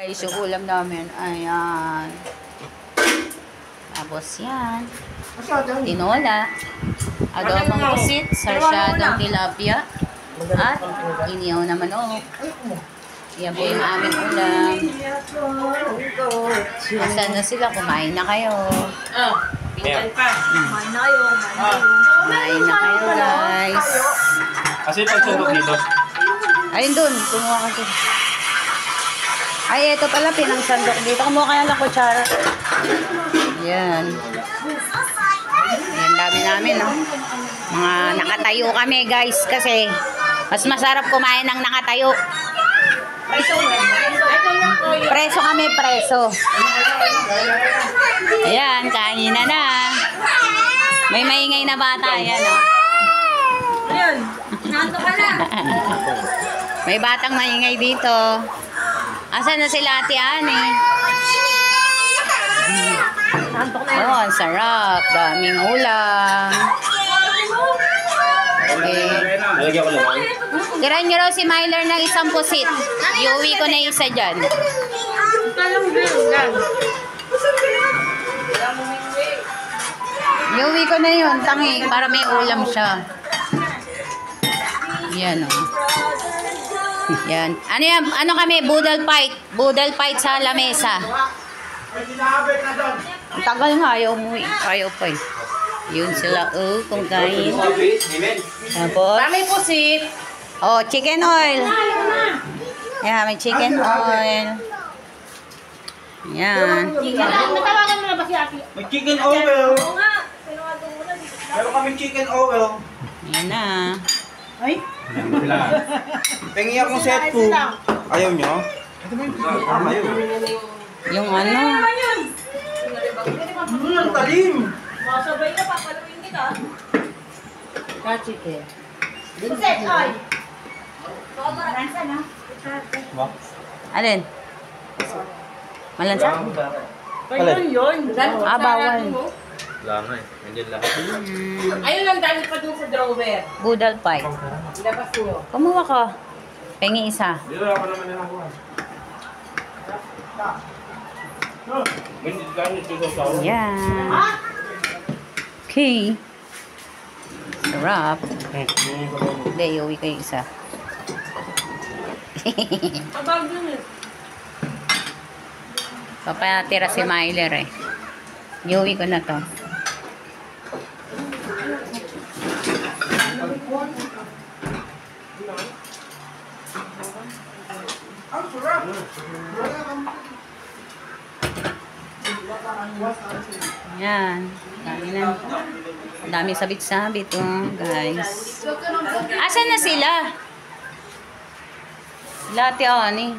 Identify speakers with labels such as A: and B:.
A: Guys, yung ulam namin, ayan. Tapos yan. Tinola. Adobong pusit, sarsyadong tilapia. At iniyaw na manok. Yan po yung aming ulam. Saan na sila? Kumain na kayo.
B: Kumain na kayo.
A: Kumain na kayo, guys.
C: Kasi pagsundok dito.
A: Ayun dun, kumuha ka dun. Ay, ito pala, pinangsandok dito. Kumuha ka na lang kutsara. Yan. Yan, dami namin, no? Mga nakatayo kami, guys, kasi mas masarap kumain ng nakatayo. Preso kami, preso. Ayan, kain na. May maingay na bata, ayan, no?
B: Ayun, nando ka na.
A: May batang maingay dito. Asan na sila Ate Ani? Oh, ang sarap. Daming ulam. Okay.
C: Nalagyan ko naman.
A: Tiran nyo raw si Myler ng isang pusit. Iuwi ko na isa dyan. Iuwi ko na yun, tangi, para may ulam siya. Yan, oh. Yan. Ano yan? Ano kami? Boodle fight. Boodle fight sa lamesa. Ang tagal nga. Ayaw mo. Ayaw pa eh. Yun sila. Oh, kung kain. Tapos.
B: Kami pusit.
A: Oh, chicken oil. Yan, may chicken oil. Yan.
B: Matawagan mo na ba si Aki?
C: May chicken oil.
B: Oo nga.
C: Meron kami chicken oil.
A: Yan na.
B: Ay?
C: Pengi akong set po. Ayaw nyo? Ayaw.
A: Yung ano.
C: Ang talim.
B: Masabay ka, papaluin kita.
A: Ka-chicken.
B: Pusit, ay. Malansa na.
A: Alin? Malansa?
B: Yun.
A: Ah, bawal.
C: Wala nga eh. Nandiyan lahat.
B: Ayun lang dami pa dun sa drawer.
A: Boodle fight.
B: Ilabas nyo.
A: Kumuha ka. Pengi isa.
C: Dito ako naman nila ko.
A: Yan. Okay. Sarap. Hindi, iuwi ko yung isa.
B: Abang dun eh.
A: Papatira si Myler eh. Iuwi ko na to. Yan. Ang dami sabit-sabit oh, guys. Asan na sila? Lahat Ani.